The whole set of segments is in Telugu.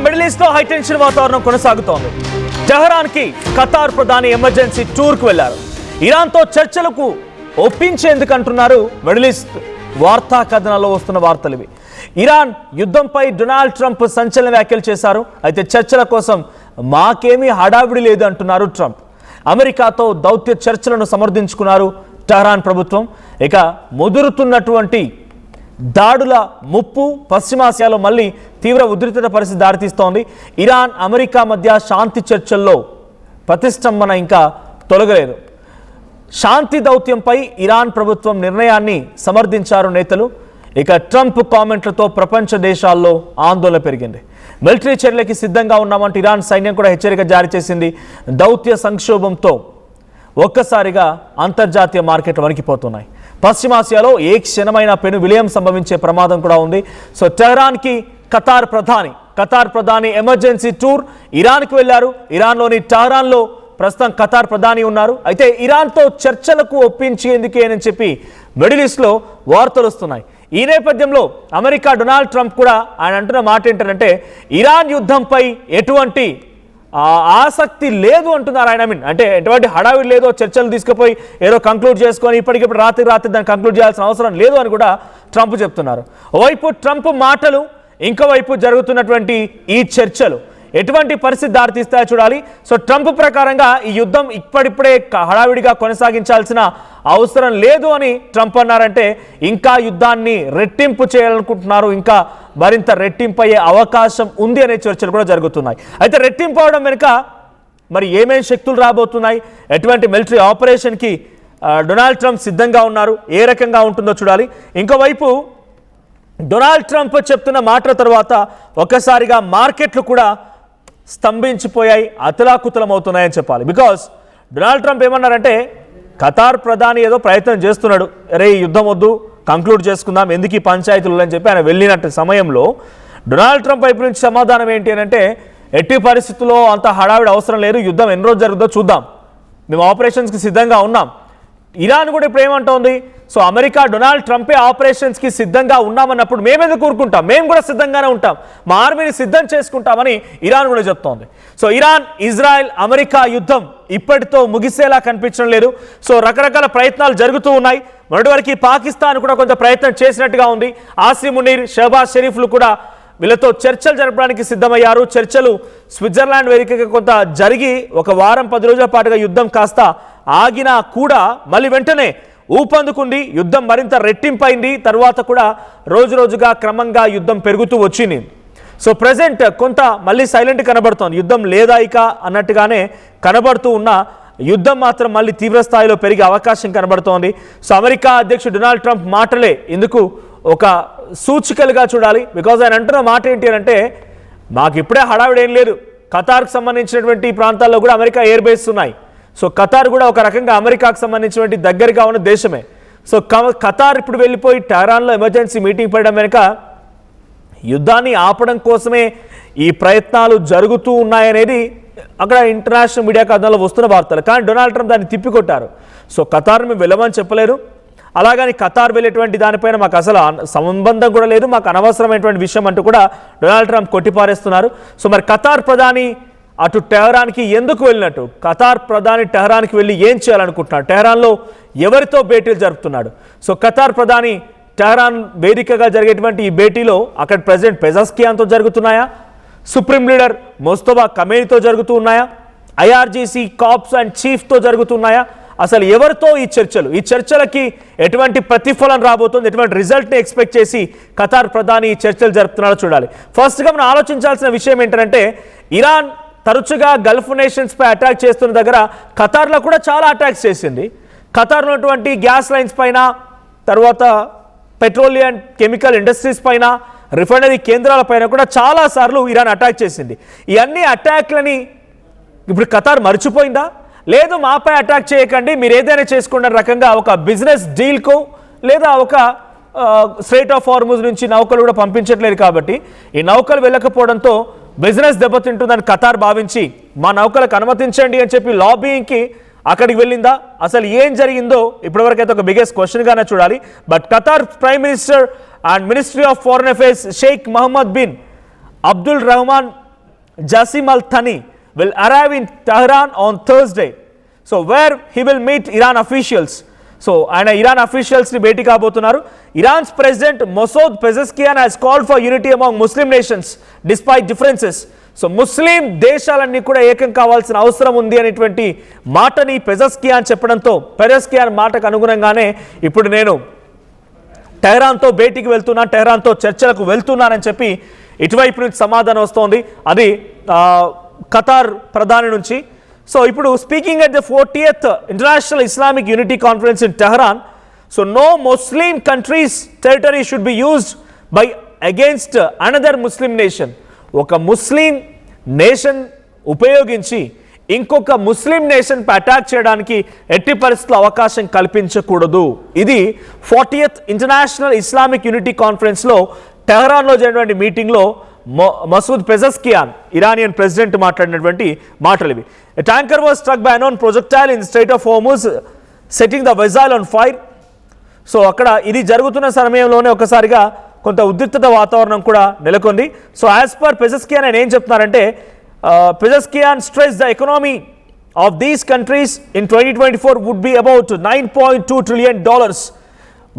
మిడిల్ ఈస్ట్ లో హైటెన్షన్ వాతావరణం కొనసాగుతోంది. టెహరాన్కి ఖతార్ ప్రధాని ఎమర్జెన్సీ టూర్కు వెళ్లారు. ఇరాన్తో చర్చలకు ఒప్పించేందుకు అంటున్నారు మిడిల్ ఈస్ట్ వార్తా కథనాల్లో వస్తున్న వార్తలు ఇవి. ఇరాన్ యుద్ధంపై డొనాల్డ్ ట్రంప్ సంచలన వ్యాఖ్యలు చేశారు. అయితే చర్చల కోసం మాకేమీ హడావిడి లేదు అంటున్నారు ట్రంప్. అమెరికాతో దౌత్య చర్చలను సమర్థించుకున్నారు టెహరాన్ ప్రభుత్వం. ఇక ముదురుతున్నటువంటి దాడుల ముప్పు పశ్చిమాసియాలో మళ్ళీ తీవ్ర ఉద్రిక్తత పరిస్థితి దారితీస్తోంది. ఇరాన్ అమెరికా మధ్య శాంతి చర్చల్లో ప్రతిష్టంభన ఇంకా తొలగలేదు. శాంతి దౌత్యంపై ఇరాన్ ప్రభుత్వం నిర్ణయాన్ని సమర్థించారు నేతలు. ఇక ట్రంప్ కామెంట్లతో ప్రపంచ దేశాల్లో ఆందోళన పెరిగింది. మిలిటరీ చర్యలకి సిద్ధంగా ఉన్నామంటూ ఇరాన్ సైన్యం కూడా హెచ్చరిక జారీ చేసింది. దౌత్య సంక్షోభంతో ఒక్కసారిగా అంతర్జాతీయ మార్కెట్లు వణికిపోతున్నాయి. పశ్చిమాసియాలో ఏ క్షణమైన పెను విలయం సంభవించే ప్రమాదం కూడా ఉంది. సో టెహరాన్కి ఖతార్ ప్రధాని ఎమర్జెన్సీ టూర్ ఇరాన్కి వెళ్లారు. ఇరాన్లోని టెహరాన్లో ప్రస్తుతం ఖతార్ ప్రధాని ఉన్నారు. అయితే ఇరాన్తో చర్చలకు ఒప్పించేందుకే అని చెప్పి మిడిల్ ఈస్ట్లో వార్తలు వస్తున్నాయి. ఈ నేపథ్యంలో అమెరికా డొనాల్డ్ ట్రంప్ కూడా ఆయన అంటున్న మాట ఏంటంటే ఇరాన్ యుద్ధంపై ఎటువంటి ఆసక్తి లేదు అంటున్నారు ఆయన. అంటే ఎటువంటి హడావిడి లేదు, చర్చలు తీసుకుపోయి ఏదో కంక్లూడ్ చేసుకొని ఇప్పటికిప్పుడు రాత్రి దాన్ని కంక్లూడ్ చేయాల్సిన అవసరం లేదు అని కూడా ట్రంప్ చెప్తున్నారు. ఓవైపు ట్రంప్ మాటలు, ఇంకోవైపు జరుగుతున్నటువంటి ఈ చర్చలు ఎటువంటి పరిస్థితి దారితీస్తాయో చూడాలి. సో ట్రంప్ ప్రకారంగా ఈ యుద్ధం ఇప్పుడిప్పుడే హడావిడిగా కొనసాగించాల్సిన అవసరం లేదు అని ట్రంప్ అన్నారంటే ఇంకా యుద్ధాన్ని రెట్టింపు చేయాలనుకుంటున్నారు, ఇంకా మరింత రెట్టింపు అయ్యే అవకాశం ఉంది అనే చర్చలు కూడా జరుగుతున్నాయి. అయితే రెట్టింపు అవడం వెనుక మరి ఏమేమి శక్తులు రాబోతున్నాయి, ఎటువంటి మిలిటరీ ఆపరేషన్కి డొనాల్డ్ ట్రంప్ సిద్ధంగా ఉన్నారు, ఏ రకంగా ఉంటుందో చూడాలి. ఇంకోవైపు డొనాల్డ్ ట్రంప్ చెప్తున్న మాటల తర్వాత ఒక్కసారిగా మార్కెట్లు కూడా స్తంభించిపోయాయి, అతలాకుతలం అవుతున్నాయని చెప్పాలి. బికాస్ డొనాల్డ్ ట్రంప్ ఏమన్నారంటే ఖతార్ ప్రధాని ఏదో ప్రయత్నం చేస్తున్నాడు, అరే ఈ యుద్ధం వద్దు కంక్లూడ్ చేసుకుందాం, ఎందుకు ఈ పంచాయతీలు అని చెప్పి ఆయన వెళ్ళినట్టు సమయంలో డొనాల్డ్ ట్రంప్ వైపు నుంచి సమాధానం ఏంటి అని అంటే ఎట్టి పరిస్థితుల్లో అంత హడావిడి అవసరం లేదు, యుద్ధం ఎన్ని రోజు జరుగుతుందో చూద్దాం, మేము ఆపరేషన్స్కి సిద్ధంగా ఉన్నాం. ఇరాన్ కూడా ఇప్పుడు ఏమంటోంది, సో అమెరికా డొనాల్డ్ ట్రంపే ఆపరేషన్స్కి సిద్ధంగా ఉన్నామన్నప్పుడు మేమెందుకు కూరుకుంటాం, మేము కూడా సిద్ధంగానే ఉంటాం, మా ఆర్మీని సిద్ధం చేసుకుంటామని ఇరాన్ కూడా చెప్తోంది. సో ఇరాన్ ఇజ్రాయెల్ అమెరికా యుద్ధం ఇప్పటితో ముగిసేలా కనిపించడం లేదు. సో రకరకాల ప్రయత్నాలు జరుగుతూ ఉన్నాయి. మొదటివరకు పాకిస్తాన్ కూడా కొంత ప్రయత్నం చేసినట్టుగా ఉంది. ఆసిమ్ మునీర్, షహబాజ్ షరీఫ్లు కూడా వీళ్ళతో చర్చలు జరపడానికి సిద్ధమయ్యారు. చర్చలు స్విట్జర్లాండ్ వేదికగా కొంత జరిగి ఒక వారం 10 రోజుల పాటుగా యుద్ధం కాస్త ఆగినా కూడా మళ్ళీ వెంటనే ఊపందుకుంది, యుద్ధం మరింత రెట్టింపైంది. తర్వాత కూడా రోజుగా క్రమంగా యుద్ధం పెరుగుతూ వచ్చింది. సో ప్రజెంట్ కొంత మళ్ళీ సైలెంట్ కనబడుతోంది, యుద్ధం లేదా ఇక అన్నట్టుగానే కనబడుతూ ఉన్న యుద్ధం మాత్రం మళ్ళీ తీవ్ర స్థాయిలో పెరిగే అవకాశం కనబడుతోంది. సో అమెరికా అధ్యక్షుడు డొనాల్డ్ ట్రంప్ మాటలే ఇందుకు ఒక సూచికలుగా చూడాలి. బికాజ్ ఆయన అంటున్న మాట ఏంటి అని అంటే మాకు ఇప్పుడే హడావిడి ఏం లేదు, ఖతార్కు సంబంధించినటువంటి ప్రాంతాల్లో కూడా అమెరికా ఎయిర్ బేస్ ఉన్నాయి. సో ఖతార్ కూడా ఒక రకంగా అమెరికాకు సంబంధించినటువంటి దగ్గరగా ఉన్న దేశమే. సో ఖతార్ ఇప్పుడు వెళ్ళిపోయి టెహరాన్లో ఎమర్జెన్సీ మీటింగ్ పెట్టడం వెనుక యుద్ధాన్ని ఆపడం కోసమే ఈ ప్రయత్నాలు జరుగుతూ ఉన్నాయనేది అక్కడ ఇంటర్నేషనల్ మీడియా కథనాల్లో వస్తున్న వార్తలు. కానీ డొనాల్డ్ ట్రంప్ దాన్ని తిప్పికొట్టారు. సో ఖతార్ మేము వెళ్ళమని చెప్పలేరు, అలాగని ఖతార్ వెళ్ళేటువంటి దానిపైన మాకు అసలు సంబంధం కూడా లేదు, మాకు అనవసరమైనటువంటి విషయం అంటూ కూడా డొనాల్డ్ ట్రంప్ కొట్టిపారేస్తున్నారు. సో మరి ఖతార్ ప్రధాని అటు టెహరాన్కి ఎందుకు వెళ్ళినట్టు, ఖతార్ ప్రధాని టెహరాన్కి వెళ్ళి ఏం చేయాలనుకుంటున్నాడు, టెహరాన్లో ఎవరితో భేటీలు జరుపుతున్నాడు. సో ఖతార్ ప్రధాని టెహరాన్ వేదికగా జరిగేటువంటి ఈ భేటీలో అక్కడ ప్రెసిడెంట్ పెజెస్కియాన్తో జరుగుతున్నాయా, సుప్రీం లీడర్ ముస్తఫా ఖమేనీతో జరుగుతూ ఉన్నాయా, ఐఆర్జీసీ కాప్స్ అండ్ చీఫ్తో జరుగుతున్నాయా, అసలు ఎవరితో ఈ చర్చలకి ఎటువంటి ప్రతిఫలం రాబోతుంది, ఎటువంటి రిజల్ట్ని ఎక్స్పెక్ట్ చేసి ఖతార్ ప్రధాని ఈ చర్చలు జరుపుతున్నారో చూడాలి. ఫస్ట్గా మనం ఆలోచించాల్సిన విషయం ఏంటంటే ఇరాన్ తరచుగా గల్ఫ్ నేషన్స్పై అటాక్ చేస్తున్న దగ్గర ఖతార్లో కూడా చాలా అటాక్స్ చేసింది. ఖతార్లో ఉన్నటువంటి గ్యాస్ లైన్స్ పైన, తర్వాత పెట్రోలియం కెమికల్ ఇండస్ట్రీస్ పైన, రిఫైనరీ కేంద్రాల పైన కూడా చాలాసార్లు ఇరాన్ అటాక్ చేసింది. ఈ అన్ని అటాక్లని ఇప్పుడు ఖతార్ మర్చిపోయిందా, లేదు మాపై అటాక్ చేయకండి మీరు ఏదైనా చేసుకోండి రకంగా ఒక బిజినెస్ డీల్కు లేదా ఒక స్ట్రైట్ ఆఫ్ హార్ముజ్ నుంచి నౌకలు కూడా పంపించట్లేదు. కాబట్టి ఈ నౌకలు వెళ్ళకపోవడంతో బిజినెస్ దెబ్బతింటుందని ఖతార్ భావించి మా నౌకలకు అనుమతించండి అని చెప్పి లాబింగ్కి అక్కడికి వెళ్ళిందా, అసలు ఏం జరిగిందో ఇప్పటివరకు అయితే ఒక బిగ్గెస్ట్ క్వశ్చన్గానే చూడాలి. But Qatar prime minister and ministry of foreign affairs Sheikh Mohammed bin Abdul Rahman Jassim Al-Thani will arrive in Tehran on Thursday. So where he will meet Iran officials. So ఆయన ఇరాన్ అఫీషియల్స్ని భేటీ కాబోతున్నారు. Iran's president Masoud Pezeshkian has called for unity among Muslim nations despite differences. So Muslim దేశాలన్నీ కూడా ఏకం కావాల్సిన అవసరం ఉంది అనేటువంటి మాటని పెజెస్కియాన్ చెప్పడంతో పెజెస్కియాన్ మాటకు అనుగుణంగానే ఇప్పుడు నేను టెహరాన్తో భేటీకి వెళ్తున్నాను, టెహరాన్తో చర్చలకు వెళ్తున్నానని చెప్పి ఇటువైపు నుంచి సమాధానం వస్తోంది. అది ఖతార్ ప్రధాని నుంచి. సో ఇప్పుడు speaking at the 40th international Islamic unity conference in Tehran. So no Muslim countries territory should be used by against another Muslim nation. ఒక ముస్లిం నేషన్ ఉపయోగించి ఇంకొక ముస్లిం నేషన్పై అటాక్ చేయడానికి ఎట్టి పరిస్థితుల్లో అవకాశం కల్పించకూడదు. ఇది 40th ఇంటర్నేషనల్ ఇస్లామిక్ యూనిటీ కాన్ఫరెన్స్లో టెహరాన్లో జరిగినటువంటి మీటింగ్లో మసూద్ పెజెస్కియాన్ ఇరానియన్ ప్రెసిడెంట్ మాట్లాడినటువంటి మాటలు ఇవి. A tanker was struck by unknown projectile in the Strait of Hormuz, setting the vessel on fire. So అక్కడ ఇది జరుగుతున్న సమయంలోనే ఒకసారిగా కొంత ఉద్రిక్తత వాతావరణం కూడా నెలకొంది. సో యాజ్ పర్ పెజెస్కియాన్ ఆయన ఏం చెప్తున్నారంటే Pezeshkian stress the economy of these countries in 2024 would be about $9.2 trillion,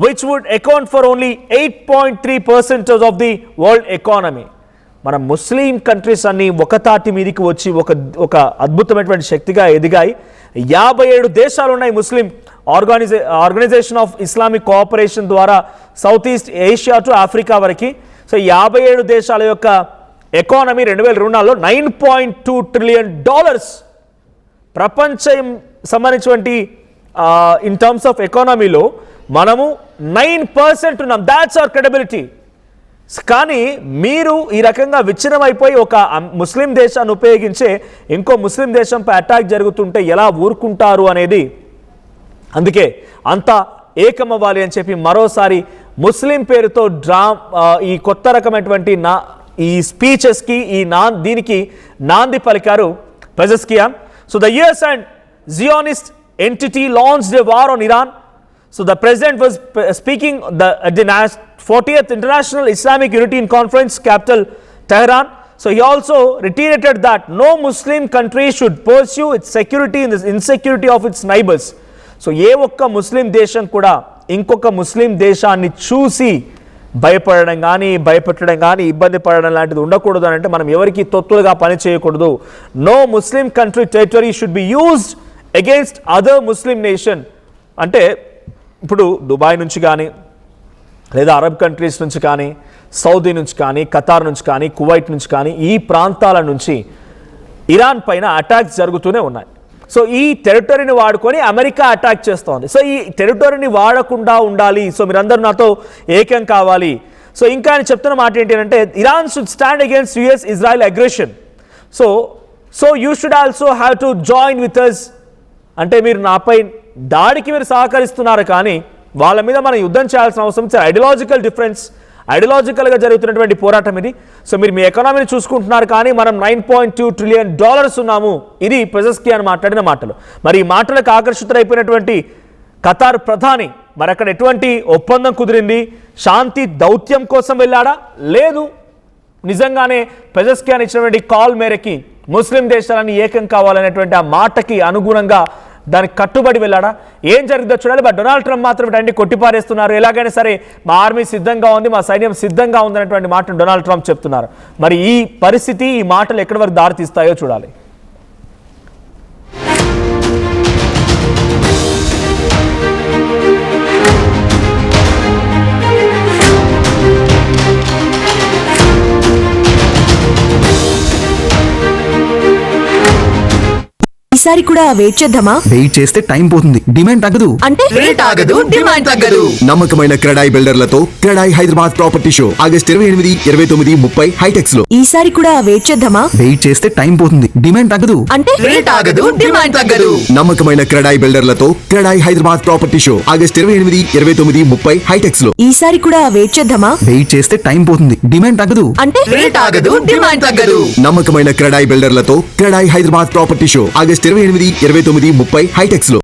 which would account for only 8.3% of the world economy. మన ముస్లిం కంట్రీస్ అన్నీ ఒక తాటి మీదకి వచ్చి ఒక అద్భుతమైనటువంటి శక్తిగా ఎదిగాయి. 57 దేశాలు ఉన్నాయి ముస్లిం ఆర్గనైజేషన్ ఆఫ్ ఇస్లామిక్ కోఆపరేషన్ ద్వారా south east Asia to Africa వరకు. సో 57 దేశాల యొక్క ఎకానమీ 2024లో $9.2 trillion. ప్రపంచం సంబంధించినటువంటి ఇన్ టర్మ్స్ ఆఫ్ ఎకానమీలో మనము 9% ఉన్నాం. That's our credibility. కానీ మీరు ఈ రకంగా విచ్ఛిన్నమైపోయి ఒక ముస్లిం దేశాన్ని ఉపయోగించే ఇంకో ముస్లిం దేశంపై అటాక్ జరుగుతుంటే ఎలా ఊరుకుంటారు అనేది, అందుకే అంత ఏకమవ్వాలి అని చెప్పి మరోసారి ముస్లిం పేరుతో ఈ కొత్త రకమైనటువంటి ఈ స్పీచెస్కి దీనికి నాంది పలికారు Pezeshkian. So the US and Zionist entity launched a war on Iran. So the president was speaking at the 40th International Islamic Unity Conference, capital Tehran. So he also reiterated that no Muslim country should pursue its security in the insecurity of its neighbors. So ఏ ఒక్క ముస్లిం దేశం కూడా ఇంకొక ముస్లిం దేశాన్ని చూసి భయపడడం కానీ భయపెట్టడం కానీ ఇబ్బంది పడడం లాంటిది ఉండకూడదు అని అంటే మనం ఎవరికి తొత్తులుగా పని చేయకూడదు. No Muslim country territory should be used against other Muslim nation. అంటే ఇప్పుడు దుబాయ్ నుంచి కానీ లేదా అరబ్ కంట్రీస్ నుంచి కానీ సౌదీ నుంచి కానీ ఖతార్ నుంచి కానీ కువైట్ నుంచి కానీ ఈ ప్రాంతాల నుంచి ఇరాన్ పైన అటాక్స్ జరుగుతూనే ఉన్నాయి. సో ఈ టెరిటరీని వాడుకొని అమెరికా అటాక్ చేస్తోంది. సో ఈ టెరిటరీని వాడకుండా ఉండాలి. సో మీరందరూ నాతో ఏకం కావాలి. సో ఇంకా ఆయన చెప్తున్న మాట ఏంటి అంటే Iran should stand against US Israel aggression. So you should also have to join with us. అంటే మీరు నాపై దాడికి మీరు సహకరిస్తున్నారు కానీ వాళ్ళ మీద మనం యుద్ధం చేయాల్సిన అవసరం. ఐడియాలజికల్ డిఫరెన్స్, ఐడియాలజికల్గా జరుగుతున్నటువంటి పోరాటం ఇది. సో మీరు మీ ఎకానమీని చూసుకుంటున్నారు కానీ మనం $9.2 trillion ఉన్నాము. ఇది పెజెస్కియాన్ మాట్లాడిన మాటలు. మరి ఈ మాటలకు ఆకర్షితులైపోయినటువంటి ఖతార్ ప్రధాని మరి అక్కడ ఎటువంటి ఒప్పందం కుదిరింది? శాంతి దౌత్యం కోసం వెళ్ళాడా? లేదు. నిజంగానే పెజెస్కియాన్ ఇచ్చినటువంటి కాల్ మేరకి ముస్లిం దేశాలని ఏకం కావాలనేటువంటి ఆ మాటకి అనుగుణంగా దానికి కట్టుబడి వెళ్ళాడా? ఏం జరిగిందో చూడాలి. బట్ డొనాల్డ్ ట్రంప్ మాత్రం అన్ని కొట్టిపారేస్తున్నారు. ఎలాగైనా సరే మా ఆర్మీ సిద్ధంగా ఉంది, మా సైన్యం సిద్ధంగా ఉందనేటువంటి మాటను డొనాల్డ్ ట్రంప్ చెప్తున్నారు. మరి ఈ పరిస్థితి, ఈ మాటలు ఎక్కడి వరకు దారితీస్తాయో చూడాలి. ఈసారి కూడా వెయిట్ చేద్దామా? వెయిట్ చేస్తే టైం పోతుంది, డిమాండ్ తగ్గదు. అంటే రేట్ ఆగదు, డిమాండ్ తగ్గదు. నమ్మకమైన క్రెడాయి బిల్డర్లతో CREDAI Hyderabad property show August 28, 29, 30 HITEX లో. ఈసారి కూడా వెయిట్ చేద్దామా? వెయిట్ చేస్తే టైం పోతుంది, డిమాండ్ తగ్గదు. అంటే రేట్ ఆగదు, డిమాండ్ తగ్గదు. నమ్మకమైన క్రెడాయి బిల్డర్లతో CREDAI Hyderabad property show August 28, 29, 30 HITEX లో. ఈసారి కూడా వెయిట్ చేద్దామా? వెయిట్ చేస్తే టైం పోతుంది, డిమాండ్ తగ్గదు. అంటే రేట్ ఆగదు, డిమాండ్ తగ్గదు. నమ్మకమైన క్రెడాయి బిల్డర్లతో CREDAI Hyderabad property show August 28, 29, 30 HITEX లో.